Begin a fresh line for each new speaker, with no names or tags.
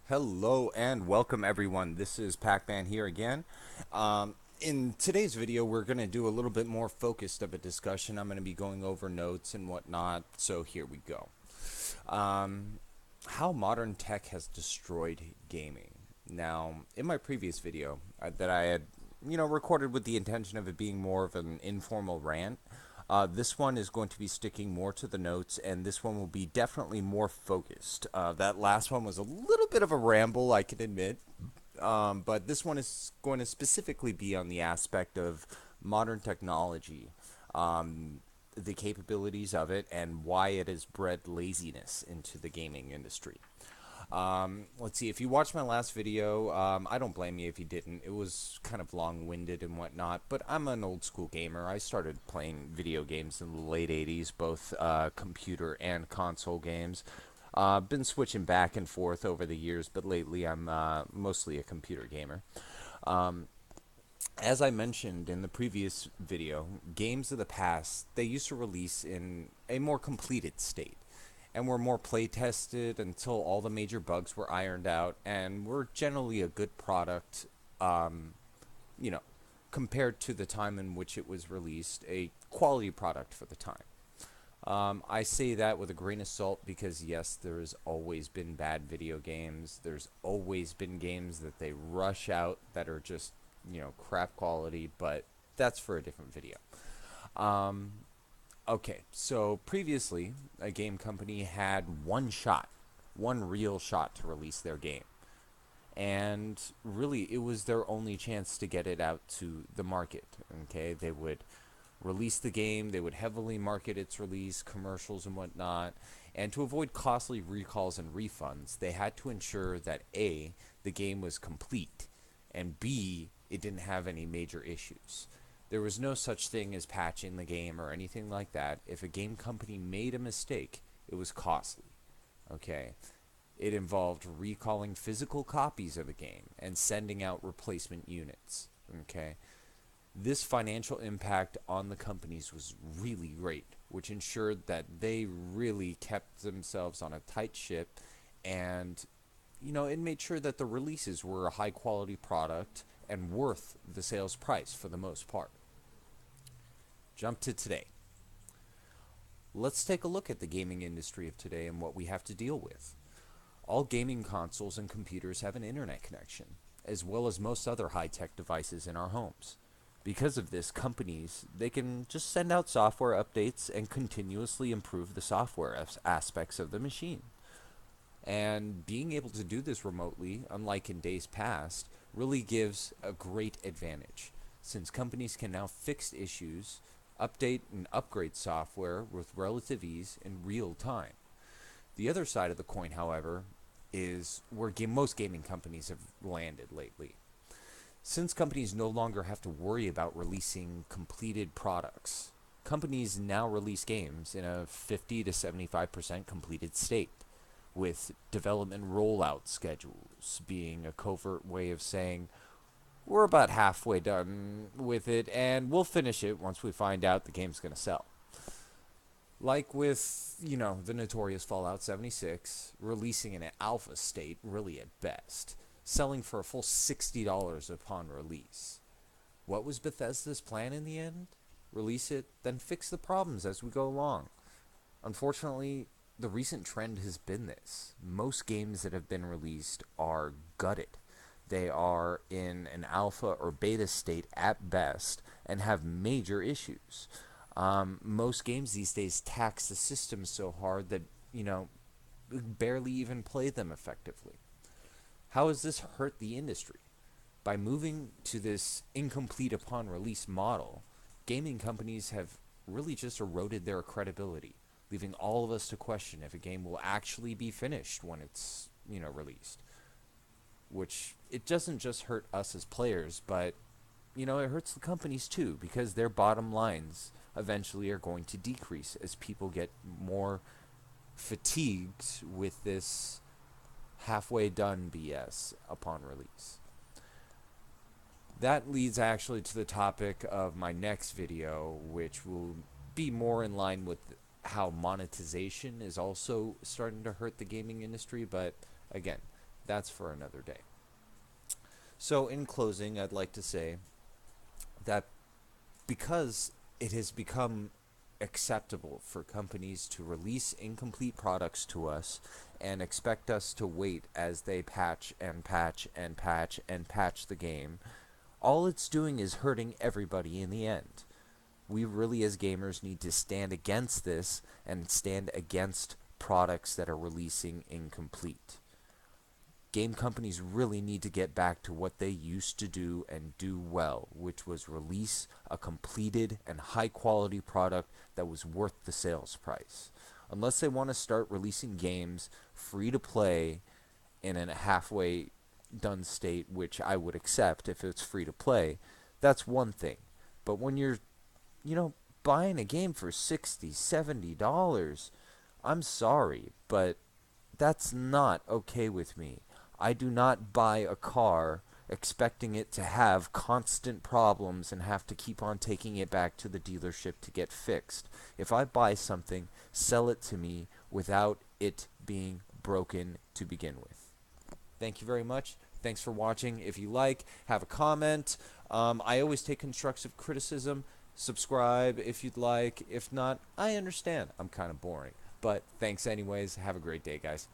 Hello and welcome everyone. This is Pac-Man here again. In today's video, we're going to do a little bit more focused of a discussion. I'm going to be going over notes and whatnot. So here we go. Um, how modern tech has destroyed gaming. Now, in my previous video that I had, recorded with the intention of it being more of an informal rant, this one is going to be sticking more to the notes, and this one will be definitely more focused. That last one was a little bit of a ramble, I can admit, but this one is going to specifically be on the aspect of modern technology, the capabilities of it, and why it has bred laziness into the gaming industry. Let's see, if you watched my last video, I don't blame you if you didn't. It was kind of long-winded and whatnot, but I'm an old school gamer. I started playing video games in the late 80s, both computer and console games. Been switching back and forth over the years, but lately I'm mostly a computer gamer. Um, as I mentioned in the previous video, games of the past, they used to release in a more completed state and were more play tested until all the major bugs were ironed out and were generally a good product, um, you know, compared to the time in which it was released, a quality product for the time. I say that with a grain of salt because, yes, there's always been bad video games. There's always been games that they rush out that are just, crap quality, but that's for a different video. Um, okay, so previously, a game company had one shot, one real shot to release their game. And really, it was their only chance to get it out to the market. Okay, they would release the game, they would heavily market its release, commercials and whatnot. And to avoid costly recalls and refunds, they had to ensure that A, the game was complete, and B, it didn't have any major issues. There was no such thing as patching the game or anything like that. If a game company made a mistake, it was costly. Okay? It involved recalling physical copies of a game and sending out replacement units. Okay? This financial impact on the companies was really great, which ensured that they really kept themselves on a tight ship and it made sure that the releases were a high quality product and worth the sales price for the most part. Jump to today. Let's take a look at the gaming industry of today and what we have to deal with. All gaming consoles and computers have an internet connection, as well as most other high-tech devices in our homes. Because of this, companies, they can just send out software updates and continuously improve the software aspects of the machine. And being able to do this remotely, unlike in days past, really gives a great advantage, since companies can now fix issues, update and upgrade software with relative ease in real time. The other side of the coin, however, is where most gaming companies have landed lately. Since companies no longer have to worry about releasing completed products, companies now release games in a 50 to 75% completed state, with development rollout schedules being a covert way of saying, we're about halfway done with it and we'll finish it once we find out the game's going to sell. Like with, the notorious Fallout 76, releasing in an alpha state, really at best, selling for a full $60 upon release. What was Bethesda's plan in the end? Release it, then fix the problems as we go along. Unfortunately, the recent trend has been this. Most games that have been released are gutted. They are in an alpha or beta state at best and have major issues. Most games these days tax the system so hard that, barely even play them effectively. How has this hurt the industry? By moving to this incomplete upon release model, gaming companies have really just eroded their credibility, leaving all of us to question if a game will actually be finished when it's, released. Which, it doesn't just hurt us as players, but, it hurts the companies too, because their bottom lines eventually are going to decrease as people get more fatigued with this halfway done BS upon release. That leads actually to the topic of my next video, which will be more in line with how monetization is also starting to hurt the gaming industry. But again, that's for another day. So, in closing, I'd like to say that because it has become acceptable for companies to release incomplete products to us and expect us to wait as they patch and patch and patch and patch the game, all it's doing is hurting everybody in the end. We really, as gamers, need to stand against this and stand against products that are releasing incomplete. Game companies really need to get back to what they used to do and do well, which was release a completed and high quality product that was worth the sales price. Unless they want to start releasing games free to play in a halfway done state, which I would accept if it's free to play, that's one thing. But when you're, buying a game for $60, $70, I'm sorry, but that's not okay with me. I do not buy a car expecting it to have constant problems and have to keep on taking it back to the dealership to get fixed. If I buy something, sell it to me without it being broken to begin with. Thank you very much. Thanks for watching. If you like, have a comment. I always take constructive criticism. Subscribe if you'd like. If not, I understand. I'm kind of boring. But thanks anyways. Have a great day, guys.